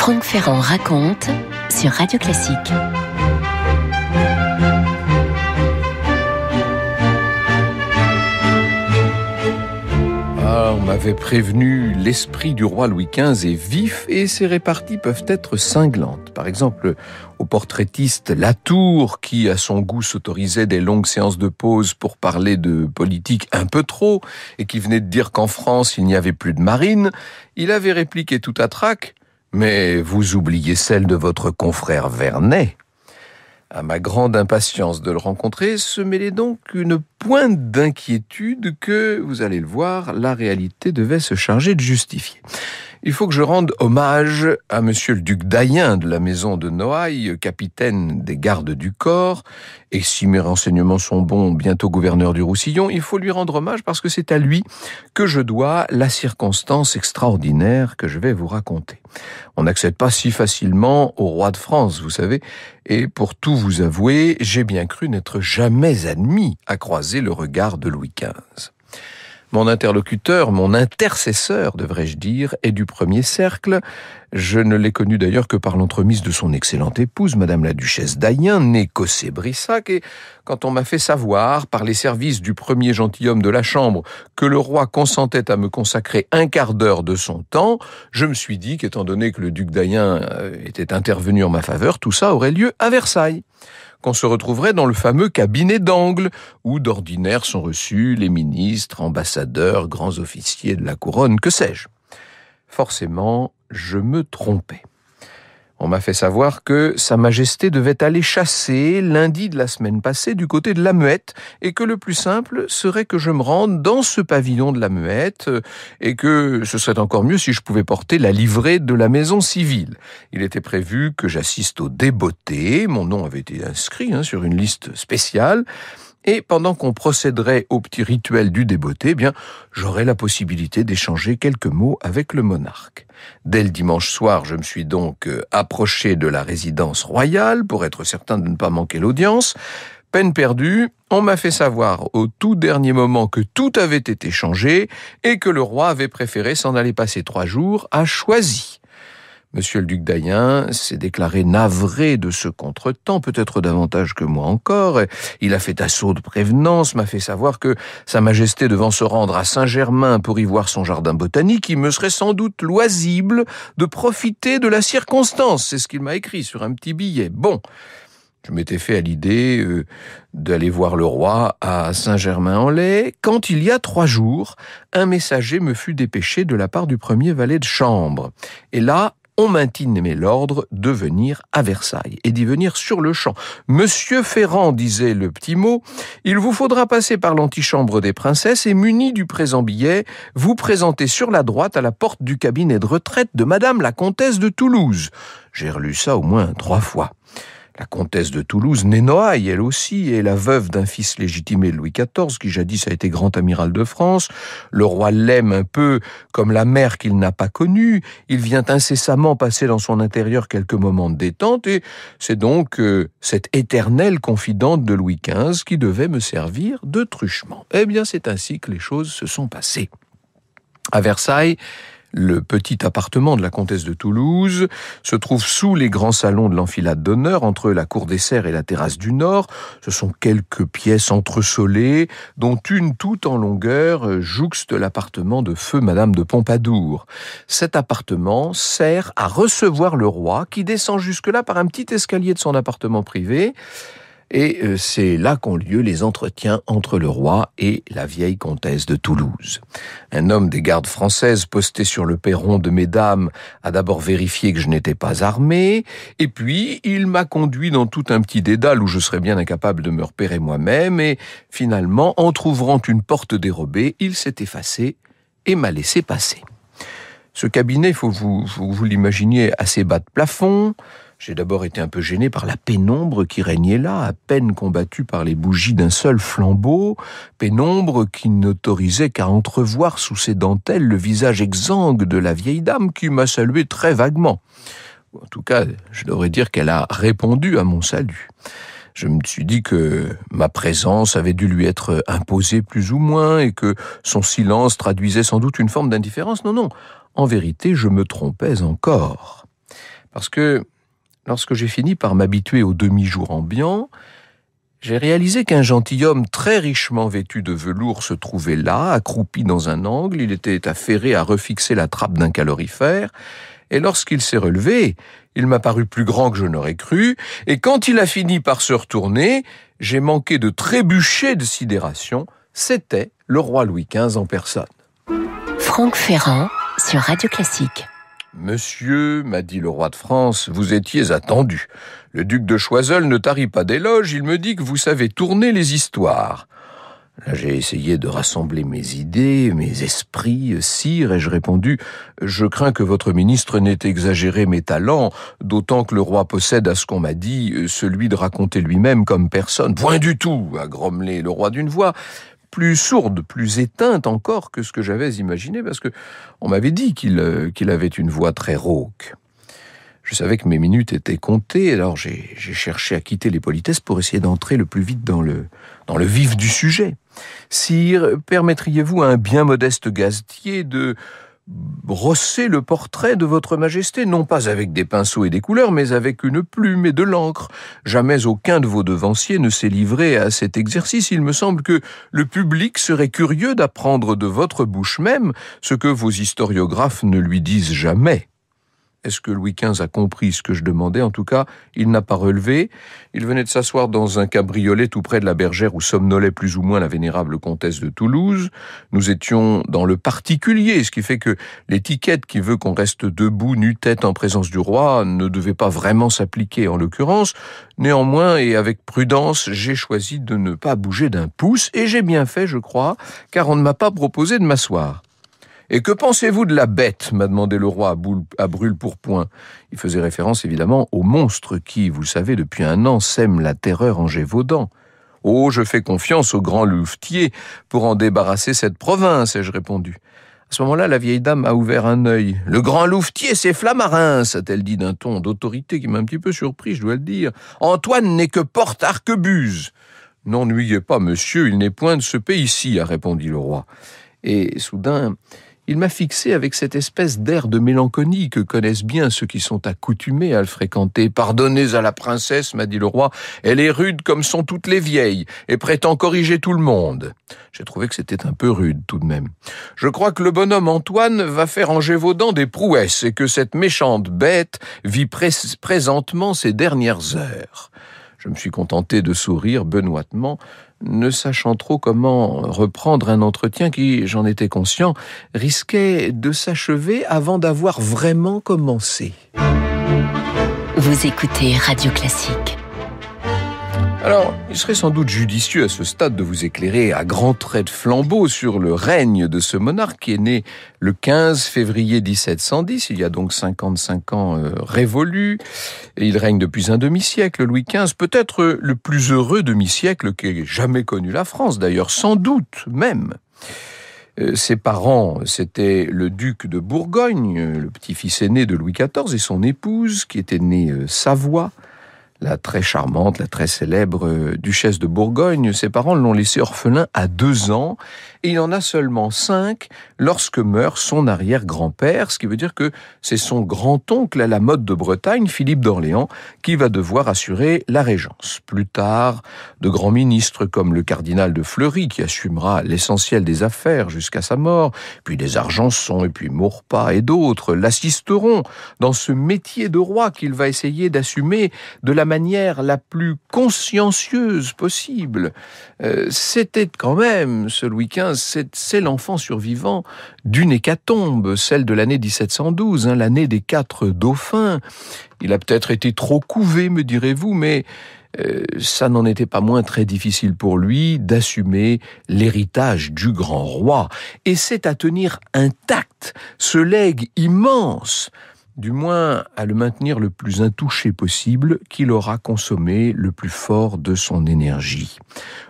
Franck Ferrand raconte sur Radio Classique. On m'avait prévenu, l'esprit du roi Louis XV est vif et ses réparties peuvent être cinglantes. Par exemple, au portraitiste Latour, qui à son goût s'autorisait des longues séances de pause pour parler de politique un peu trop, et qui venait de dire qu'en France il n'y avait plus de marine, il avait répliqué tout à trac « Mais vous oubliez celle de votre confrère Vernet ». À ma grande impatience de le rencontrer, se mêlait donc une pointe d'inquiétude que, vous allez le voir, la réalité devait se charger de justifier. Il faut que je rende hommage à monsieur le duc d'Ayen de la maison de Noailles, capitaine des gardes du corps, et si mes renseignements sont bons, bientôt gouverneur du Roussillon, il faut lui rendre hommage parce que c'est à lui que je dois la circonstance extraordinaire que je vais vous raconter. On n'accède pas si facilement au roi de France, vous savez, et pour tout vous avouer, j'ai bien cru n'être jamais admis à croiser le regard de Louis XV. Mon interlocuteur, mon intercesseur, devrais-je dire, est du premier cercle. Je ne l'ai connu d'ailleurs que par l'entremise de son excellente épouse, Madame la Duchesse d'Ayen, née Cossé-Brissac, et quand on m'a fait savoir, par les services du premier gentilhomme de la Chambre, que le roi consentait à me consacrer un quart d'heure de son temps, je me suis dit qu'étant donné que le duc d'Ayen était intervenu en ma faveur, tout ça aurait lieu à Versailles. Qu'on se retrouverait dans le fameux cabinet d'angle, où d'ordinaire sont reçus les ministres, ambassadeurs, grands officiers de la couronne, que sais-je. Forcément, je me trompais. On m'a fait savoir que Sa Majesté devait aller chasser lundi de la semaine passée du côté de la Muette et que le plus simple serait que je me rende dans ce pavillon de la Muette et que ce serait encore mieux si je pouvais porter la livrée de la maison civile. Il était prévu que j'assiste au débotté, mon nom avait été inscrit sur une liste spéciale. Et pendant qu'on procéderait au petit rituel du débotté, j'aurais la possibilité d'échanger quelques mots avec le monarque. Dès le dimanche soir, je me suis donc approché de la résidence royale pour être certain de ne pas manquer l'audience. Peine perdue, on m'a fait savoir au tout dernier moment que tout avait été changé et que le roi avait préféré s'en aller passer 3 jours à Choisy. Monsieur le duc d'Ayen s'est déclaré navré de ce contretemps, peut-être davantage que moi encore. Il a fait assaut de prévenance, m'a fait savoir que Sa Majesté devant se rendre à Saint-Germain pour y voir son jardin botanique, il me serait sans doute loisible de profiter de la circonstance. C'est ce qu'il m'a écrit sur un petit billet. Bon, je m'étais fait à l'idée d'aller voir le roi à Saint-Germain-en-Laye, quand il y a 3 jours, un messager me fut dépêché de la part du premier valet de chambre. Et là, on m'intimait l'ordre de venir à Versailles et d'y venir sur le champ. « Monsieur Ferrand, disait le petit mot, il vous faudra passer par l'antichambre des princesses et muni du présent billet, vous présenter sur la droite à la porte du cabinet de retraite de Madame la comtesse de Toulouse. » J'ai relu ça au moins 3 fois. La comtesse de Toulouse, née Noailles, elle aussi, est la veuve d'un fils légitimé de Louis XIV, qui jadis a été grand amiral de France. Le roi l'aime un peu comme la mère qu'il n'a pas connue. Il vient incessamment passer dans son intérieur quelques moments de détente, et c'est donc cette éternelle confidente de Louis XV qui devait me servir de truchement. Eh bien, c'est ainsi que les choses se sont passées. À Versailles, le petit appartement de la comtesse de Toulouse se trouve sous les grands salons de l'enfilade d'honneur, entre la cour des serfs et la terrasse du Nord. Ce sont quelques pièces entresolées, dont une toute en longueur jouxte l'appartement de feu Madame de Pompadour. Cet appartement sert à recevoir le roi, qui descend jusque-là par un petit escalier de son appartement privé. Et c'est là qu'ont lieu les entretiens entre le roi et la vieille comtesse de Toulouse. Un homme des gardes françaises posté sur le perron de mesdames a d'abord vérifié que je n'étais pas armé, et puis il m'a conduit dans tout un petit dédale où je serais bien incapable de me repérer moi-même, et finalement, entr'ouvrant une porte dérobée, il s'est effacé et m'a laissé passer. Ce cabinet, il faut vous l'imaginiez, assez bas de plafond. J'ai d'abord été un peu gêné par la pénombre qui régnait là, à peine combattue par les bougies d'un seul flambeau, pénombre qui n'autorisait qu'à entrevoir sous ses dentelles le visage exsangue de la vieille dame qui m'a salué très vaguement. En tout cas, je devrais dire qu'elle a répondu à mon salut. Je me suis dit que ma présence avait dû lui être imposée plus ou moins et que son silence traduisait sans doute une forme d'indifférence. Non, en vérité, je me trompais encore. Parce que lorsque j'ai fini par m'habituer au demi-jour ambiant, j'ai réalisé qu'un gentilhomme très richement vêtu de velours se trouvait là, accroupi dans un angle. Il était affairé à refixer la trappe d'un calorifère. Et lorsqu'il s'est relevé, il m'a paru plus grand que je n'aurais cru. Et quand il a fini par se retourner, j'ai manqué de trébucher de sidération. C'était le roi Louis XV en personne. Franck Ferrand sur Radio Classique. Monsieur, m'a dit le roi de France, vous étiez attendu. Le duc de Choiseul ne tarit pas d'éloges, il me dit que vous savez tourner les histoires. Là, j'ai essayé de rassembler mes idées, mes esprits, sire, et j'ai répondu « Je crains que votre ministre n'ait exagéré mes talents, d'autant que le roi possède, à ce qu'on m'a dit, celui de raconter lui-même comme personne. »« Point du tout !» a grommelé le roi d'une voix plus sourde, plus éteinte encore que ce que j'avais imaginé, parce que on m'avait dit qu'il avait une voix très rauque. Je savais que mes minutes étaient comptées, alors j'ai cherché à quitter les politesses pour essayer d'entrer le plus vite dans le vif du sujet. « Sire, permettriez-vous à un bien modeste gazetier de brosser le portrait de votre majesté, non pas avec des pinceaux et des couleurs, mais avec une plume et de l'encre. Jamais aucun de vos devanciers ne s'est livré à cet exercice. Il me semble que le public serait curieux d'apprendre de votre bouche même ce que vos historiographes ne lui disent jamais. » Est-ce que Louis XV a compris ce que je demandais? En tout cas, il n'a pas relevé. Il venait de s'asseoir dans un cabriolet tout près de la bergère où somnolait plus ou moins la vénérable comtesse de Toulouse. Nous étions dans le particulier, ce qui fait que l'étiquette qui veut qu'on reste debout, nu-tête en présence du roi, ne devait pas vraiment s'appliquer en l'occurrence. Néanmoins, et avec prudence, j'ai choisi de ne pas bouger d'un pouce, et j'ai bien fait, je crois, car on ne m'a pas proposé de m'asseoir. « Et que pensez-vous de la bête ?» m'a demandé le roi à brûle-pourpoint. Il faisait référence évidemment au monstre qui, vous le savez, depuis 1 an, sème la terreur en Gévaudan. « Oh, je fais confiance au grand louvetier pour en débarrasser cette province, ai-je répondu. À ce moment-là, la vieille dame a ouvert un œil. « Le grand louvetier, c'est Flamarins !» a-t-elle dit d'un ton d'autorité qui m'a un petit peu surpris, je dois le dire. « Antoine n'est que porte-arquebuse. »« N'ennuyez pas, monsieur, il n'est point de ce pays-ci, a répondu le roi. Et soudain, il m'a fixé avec cette espèce d'air de mélancolie que connaissent bien ceux qui sont accoutumés à le fréquenter. « Pardonnez à la princesse, m'a dit le roi, elle est rude comme sont toutes les vieilles et prétend corriger tout le monde. » J'ai trouvé que c'était un peu rude tout de même. « Je crois que le bonhomme Antoine va faire en Gévaudan des prouesses et que cette méchante bête vit présentement ses dernières heures. » Je me suis contenté de sourire benoîtement, ne sachant trop comment reprendre un entretien qui, j'en étais conscient, risquait de s'achever avant d'avoir vraiment commencé. Vous écoutez Radio Classique. Alors, il serait sans doute judicieux à ce stade de vous éclairer à grands traits de flambeau sur le règne de ce monarque qui est né le 15 février 1710, il y a donc 55 ans révolus, et il règne depuis un demi-siècle, Louis XV, peut-être le plus heureux demi-siècle qu'ait jamais connu la France, d'ailleurs, sans doute même. Ses parents, c'était le duc de Bourgogne, le petit-fils aîné de Louis XIV, et son épouse, qui était née Savoie, la très charmante, la très célèbre duchesse de Bourgogne. Ses parents l'ont laissé orphelin à 2 ans et il en a seulement 5 lorsque meurt son arrière-grand-père, ce qui veut dire que c'est son grand-oncle à la mode de Bretagne, Philippe d'Orléans, qui va devoir assurer la régence. Plus tard, de grands ministres comme le cardinal de Fleury, qui assumera l'essentiel des affaires jusqu'à sa mort, puis des Argenson et puis Maurepas et d'autres, l'assisteront dans ce métier de roi qu'il va essayer d'assumer de la manière la plus consciencieuse possible. C'était quand même, ce Louis XV, c'est l'enfant survivant d'une hécatombe, celle de l'année 1712, l'année des 4 dauphins. Il a peut-être été trop couvé, me direz-vous, mais ça n'en était pas moins très difficile pour lui d'assumer l'héritage du grand roi. Et c'est à tenir intact ce legs immense, du moins à le maintenir le plus intouché possible, qu'il aura consommé le plus fort de son énergie.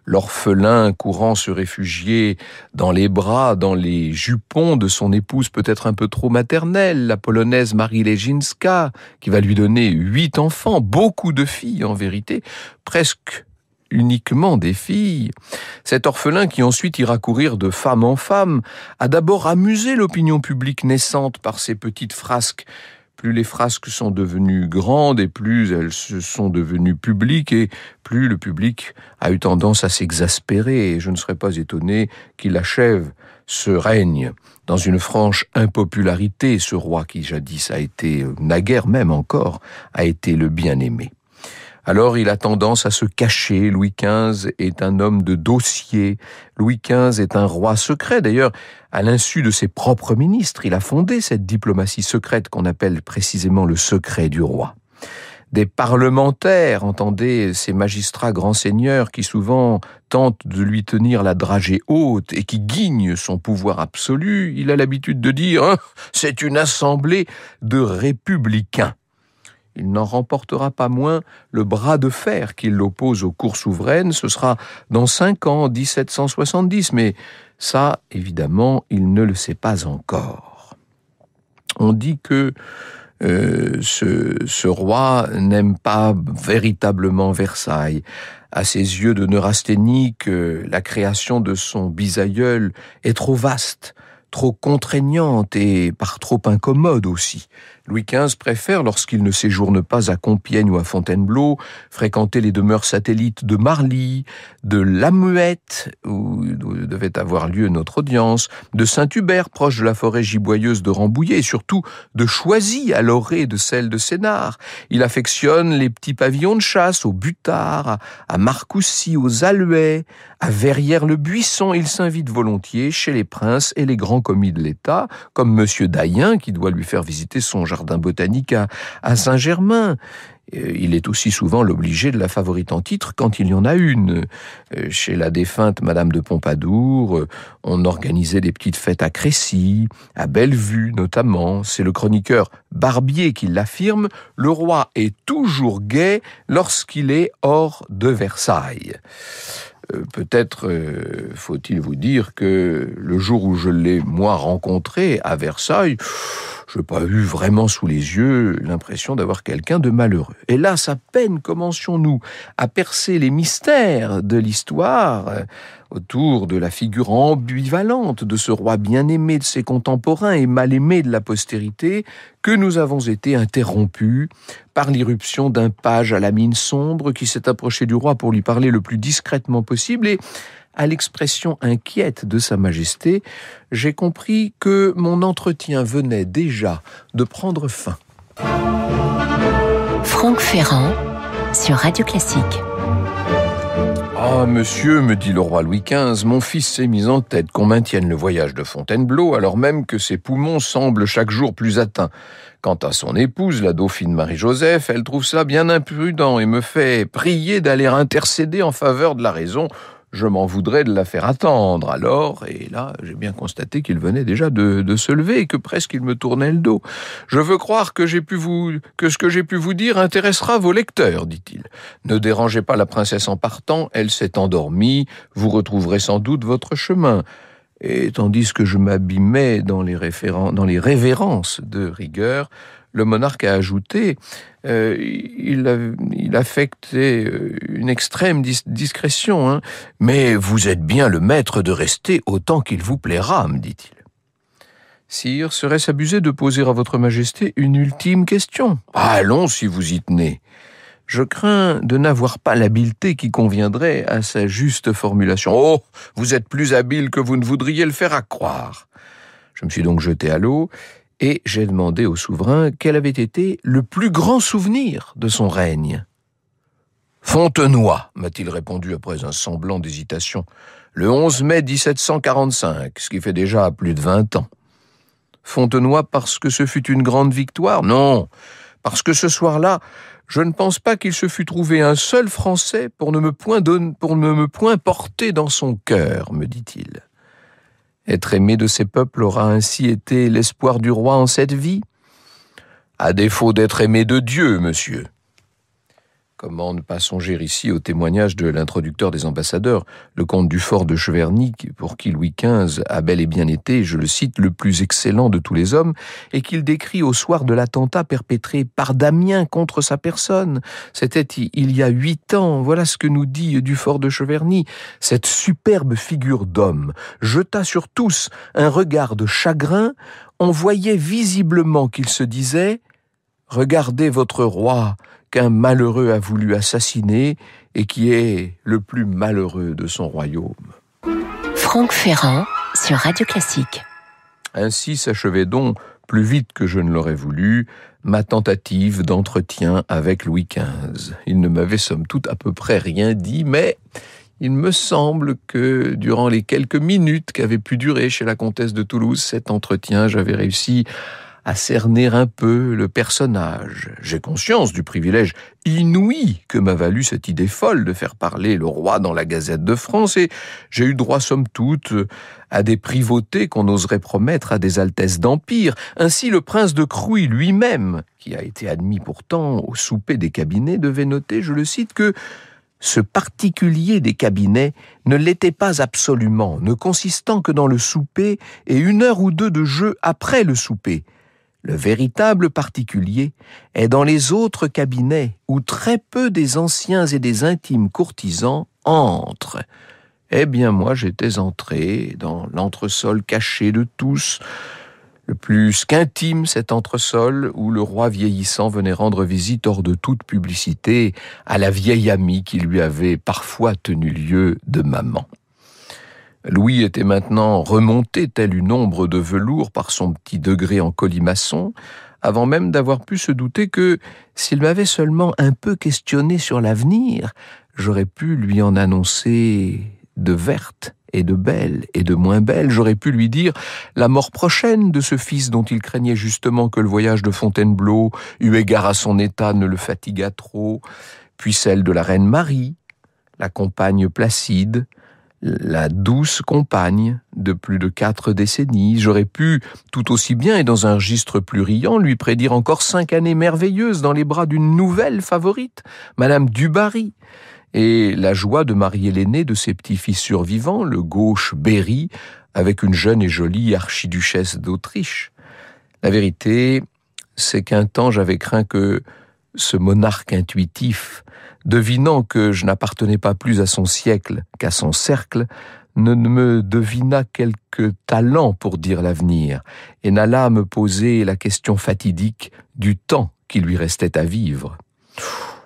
L'orphelin courant se réfugier dans les bras, dans les jupons de son épouse peut-être un peu trop maternelle, la polonaise Marie Leginska, qui va lui donner 8 enfants, beaucoup de filles en vérité, presque uniquement des filles. Cet orphelin qui ensuite ira courir de femme en femme a d'abord amusé l'opinion publique naissante par ses petites frasques plus les frasques sont devenues grandes et plus elles se sont devenues publiques et plus le public a eu tendance à s'exaspérer. Et je ne serais pas étonné qu'il achève ce règne dans une franche impopularité, ce roi qui jadis a été, naguère même encore, a été le bien-aimé. Alors il a tendance à se cacher. Louis XV est un homme de dossier. Louis XV est un roi secret. D'ailleurs, à l'insu de ses propres ministres, il a fondé cette diplomatie secrète qu'on appelle précisément le secret du roi. Des parlementaires, entendez, ces magistrats grands seigneurs qui souvent tentent de lui tenir la dragée haute et qui guignent son pouvoir absolu, il a l'habitude de dire « c'est une assemblée de républicains ». Il n'en remportera pas moins le bras de fer qui l'oppose aux cours souveraines. Ce sera dans 5 ans, 1770, mais ça, évidemment, il ne le sait pas encore. On dit que ce roi n'aime pas véritablement Versailles. À ses yeux de neurasthénique, la création de son bisaïeul est trop vaste, trop contraignante et par trop incommode aussi. Louis XV préfère, lorsqu'il ne séjourne pas à Compiègne ou à Fontainebleau, fréquenter les demeures satellites de Marly, de La Muette, où devait avoir lieu notre audience, de Saint-Hubert, proche de la forêt giboyeuse de Rambouillet, et surtout de Choisy, à l'orée de celle de Sénart. Il affectionne les petits pavillons de chasse au Butard, à Marcoussis, aux Aluets, à Verrières-le-Buisson. Il s'invite volontiers chez les princes et les grands commis de l'État, comme Monsieur Dayen, qui doit lui faire visiter son jardin botanique à Saint-Germain. Il est aussi souvent l'obligé de la favorite en titre quand il y en a une. Chez la défunte Madame de Pompadour, on organisait des petites fêtes à Crécy, à Bellevue notamment. C'est le chroniqueur Barbier qui l'affirme, le roi est toujours gai lorsqu'il est hors de Versailles. Peut-être faut-il vous dire que le jour où je l'ai, moi, rencontré à Versailles, je n'ai pas eu vraiment sous les yeux l'impression d'avoir quelqu'un de malheureux. Hélas, à peine commencions-nous à percer les mystères de l'histoire autour de la figure ambivalente de ce roi bien-aimé de ses contemporains et mal-aimé de la postérité, que nous avons été interrompus par l'irruption d'un page à la mine sombre qui s'est approché du roi pour lui parler le plus discrètement possible et, à l'expression inquiète de Sa Majesté, j'ai compris que mon entretien venait déjà de prendre fin. Franck Ferrand sur Radio Classique. Ah, monsieur, me dit le roi Louis XV, mon fils s'est mis en tête qu'on maintienne le voyage de Fontainebleau, alors même que ses poumons semblent chaque jour plus atteints. Quant à son épouse, la dauphine Marie-Joseph, elle trouve ça bien imprudent et me fait prier d'aller intercéder en faveur de la raison. Je m'en voudrais de la faire attendre. Alors, et là, j'ai bien constaté qu'il venait déjà de se lever et que presque il me tournait le dos. Je veux croire que ce que j'ai pu vous dire intéressera vos lecteurs, dit-il. Ne dérangez pas la princesse en partant, elle s'est endormie, vous retrouverez sans doute votre chemin. Et tandis que je m'abîmais dans les révérences de rigueur, le monarque a ajouté, il affectait une extrême discrétion, mais vous êtes bien le maître de rester autant qu'il vous plaira, me dit-il. Sire, serait-ce abuser de poser à votre majesté une ultime question? Allons, si vous y tenez. Je crains de n'avoir pas l'habileté qui conviendrait à sa juste formulation. Oh, vous êtes plus habile que vous ne voudriez le faire accroire. Je me suis donc jeté à l'eau, et j'ai demandé au souverain quel avait été le plus grand souvenir de son règne. « Fontenoy », m'a-t-il répondu après un semblant d'hésitation, le 11 mai 1745, ce qui fait déjà plus de 20 ans. « Fontenoy parce que ce fut une grande victoire ? Non, parce que ce soir-là, je ne pense pas qu'il se fût trouvé un seul Français pour ne me point porter dans son cœur, me dit-il. Être aimé de ces peuples aura ainsi été l'espoir du roi en cette vie ? À défaut d'être aimé de Dieu, monsieur. Comment ne pas songer ici au témoignage de l'introducteur des ambassadeurs, le comte Dufort de Cheverny, pour qui Louis XV a bel et bien été, je le cite, le plus excellent de tous les hommes, et qu'il décrit au soir de l'attentat perpétré par Damien contre sa personne. C'était il y a 8 ans, voilà ce que nous dit Dufort de Cheverny. Cette superbe figure d'homme jeta sur tous un regard de chagrin, on voyait visiblement qu'il se disait regardez votre roi qu'un malheureux a voulu assassiner et qui est le plus malheureux de son royaume. » Franck Ferrand sur Radio Classique. Ainsi s'achevait donc, plus vite que je ne l'aurais voulu, ma tentative d'entretien avec Louis XV. Il ne m'avait somme toute à peu près rien dit, mais il me semble que durant les quelques minutes qu'avait pu durer chez la comtesse de Toulouse cet entretien, j'avais réussi à cerner un peu le personnage. J'ai conscience du privilège inouï que m'a valu cette idée folle de faire parler le roi dans la Gazette de France, et j'ai eu droit somme toute à des privautés qu'on oserait promettre à des altesses d'empire. Ainsi, le prince de Crouy lui-même, qui a été admis pourtant au souper des cabinets, devait noter, je le cite, que ce particulier des cabinets ne l'était pas absolument, ne consistant que dans le souper et 1 heure ou 2 de jeu après le souper. Le véritable particulier est dans les autres cabinets où très peu des anciens et des intimes courtisans entrent. Eh bien moi j'étais entré dans l'entresol caché de tous, le plus qu'intime cet entresol où le roi vieillissant venait rendre visite hors de toute publicité à la vieille amie qui lui avait parfois tenu lieu de maman. Louis était maintenant remonté tel une ombre de velours par son petit degré en colimaçon, avant même d'avoir pu se douter que, s'il m'avait seulement un peu questionné sur l'avenir, j'aurais pu lui en annoncer de vertes et de belles et de moins belles. J'aurais pu lui dire la mort prochaine de ce fils dont il craignait justement que le voyage de Fontainebleau, eu égard à son état, ne le fatiguât trop, puis celle de la reine Marie, la compagne Placide, la douce compagne de plus de 4 décennies. J'aurais pu, tout aussi bien et dans un registre plus riant, lui prédire encore 5 années merveilleuses dans les bras d'une nouvelle favorite, Madame du Barry, et la joie de marier l'aîné de ses petits-fils survivants, le gauche Berry, avec une jeune et jolie archiduchesse d'Autriche. La vérité, c'est qu'un temps j'avais craint que ce monarque intuitif, devinant que je n'appartenais pas plus à son siècle qu'à son cercle, ne me devinât quelque talent pour dire l'avenir, et n'allât me poser la question fatidique du temps qui lui restait à vivre.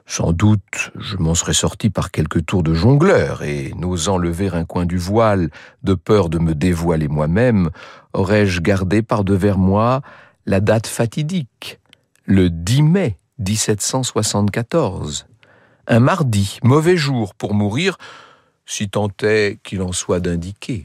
Sans doute, je m'en serais sorti par quelques tours de jongleur, et n'osant lever un coin du voile, de peur de me dévoiler moi-même, aurais-je gardé par-devers moi la date fatidique, le 10 mai 1774. Un mardi, mauvais jour pour mourir, si tant est qu'il en soit d'indiqué.